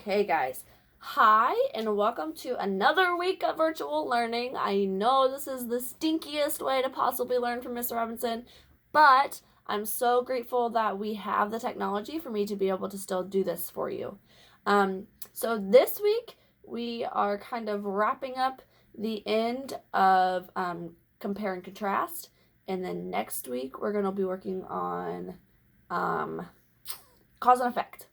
Okay, guys. Hi, and welcome to another week of virtual learning. I know this is the stinkiest way to possibly learn from Mr. Robinson, but I'm so grateful that we have the technology for me to be able to still do this for you. So this week, we are kind of wrapping up the end of compare and contrast, and then next week, we're going to be working on cause and effect.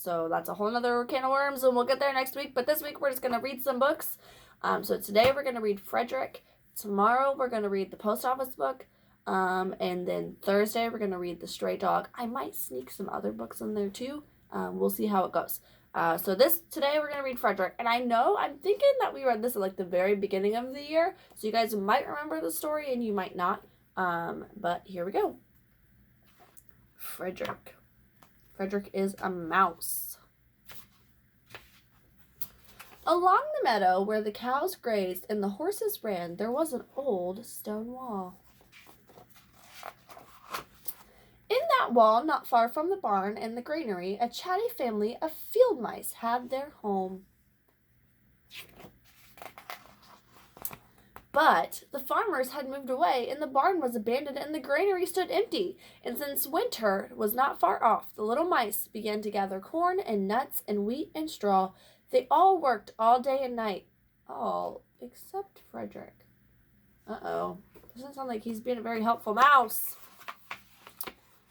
So that's a whole nother can of worms, and we'll get there next week. But this week, we're just going to read some books. So today, we're going to read Frederick. Tomorrow, we're going to read the Post Office book. And then Thursday, we're going to read The Stray Dog. I might sneak some other books in there, too. We'll see how it goes. So today, we're going to read Frederick. And I'm thinking that we read this at, the very beginning of the year. So you guys might remember the story, and you might not. But here we go. Frederick. Frederick is a mouse. Along the meadow where the cows grazed and the horses ran, there was an old stone wall. In that wall, not far from the barn and the granary, a chatty family of field mice had their home. But the farmers had moved away, and the barn was abandoned, and the granary stood empty. And since winter was not far off, the little mice began to gather corn and nuts and wheat and straw. They all worked all day and night. All except Frederick. Uh-oh. Doesn't sound like he's being a very helpful mouse.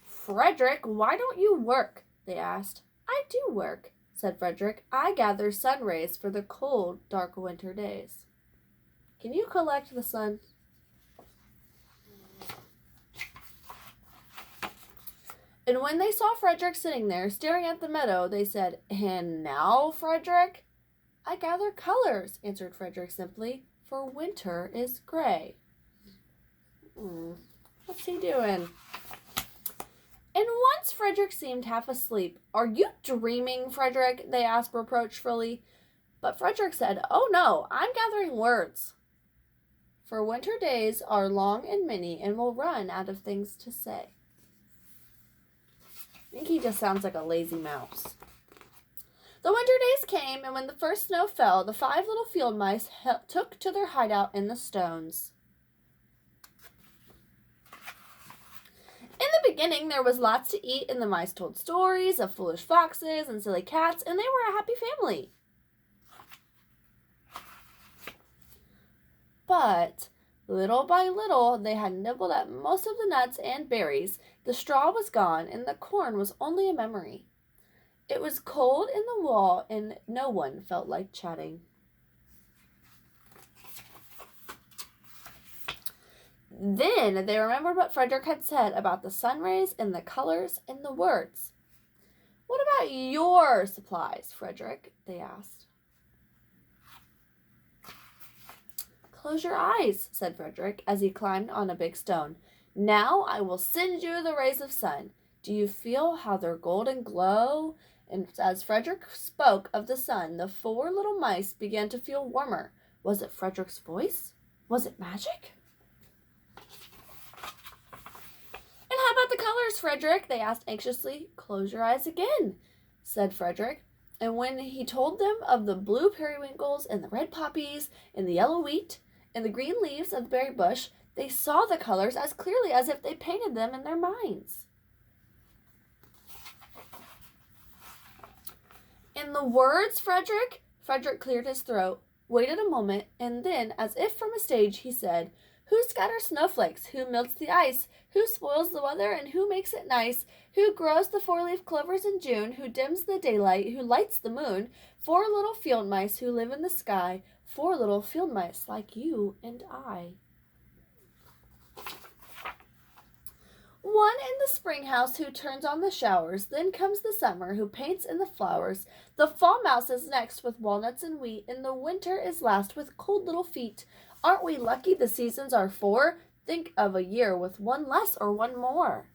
Frederick, why don't you work? They asked. I do work, said Frederick. I gather sun rays for the cold, dark winter days. Can you collect the sun? And when they saw Frederick sitting there, staring at the meadow, they said, And now, Frederick? I gather colors, answered Frederick simply, for winter is gray. What's he doing? And once Frederick seemed half asleep. Are you dreaming, Frederick? They asked reproachfully. But Frederick said, Oh no, I'm gathering words. For winter days are long and many, and will run out of things to say. I think he just sounds like a lazy mouse. The winter days came, and when the first snow fell, the 5 little field mice took to their hideout in the stones. In the beginning, there was lots to eat, and the mice told stories of foolish foxes and silly cats, and they were a happy family. But little by little, they had nibbled at most of the nuts and berries. The straw was gone, and the corn was only a memory. It was cold in the wall, and no one felt like chatting. Then they remembered what Frederick had said about the sun rays and the colors and the words. What about your supplies, Frederick? They asked. Close your eyes, said Frederick, as he climbed on a big stone. Now I will send you the rays of sun. Do you feel how their golden glow? And as Frederick spoke of the sun, the 4 little mice began to feel warmer. Was it Frederick's voice? Was it magic? And how about the colors, Frederick? They asked anxiously. Close your eyes again, said Frederick. And when he told them of the blue periwinkles and the red poppies and the yellow wheat and the green leaves of the berry bush, they saw the colors as clearly as if they painted them in their minds. In the words, Frederick? Frederick cleared his throat, waited a moment, and then, as if from a stage, he said, Who scatters snowflakes? Who melts the ice? Who spoils the weather and who makes it nice? Who grows the 4-leaf clovers in June? Who dims the daylight? Who lights the moon? 4 little field mice who live in the sky. 4 little field mice like you and I. One in the spring house who turns on the showers. Then comes the summer who paints in the flowers. The fall mouse is next with walnuts and wheat. And the winter is last with cold little feet. Aren't we lucky the seasons are 4? Think of a year with 1 less or 1 more.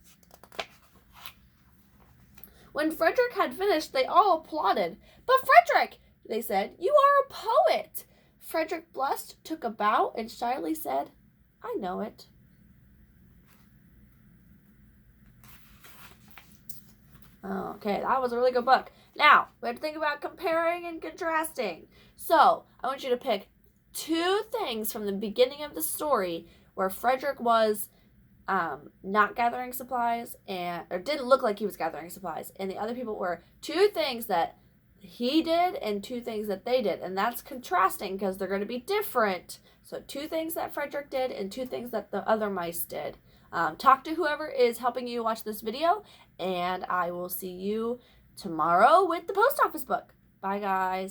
When Frederick had finished, they all applauded. But Frederick, they said, you are a poet. Frederick blushed, took a bow, and shyly said, I know it. Okay, that was a really good book. Now, we have to think about comparing and contrasting. So, I want you to pick 2 things from the beginning of the story where Frederick was not gathering supplies, or didn't look like he was gathering supplies, and the other people were 2 things that he did and 2 things that they did, and that's contrasting because they're going to be different. So 2 things that Frederick did and 2 things that the other mice did. Talk to whoever is helping you watch this video, and I will see you tomorrow with the post office book. Bye, guys.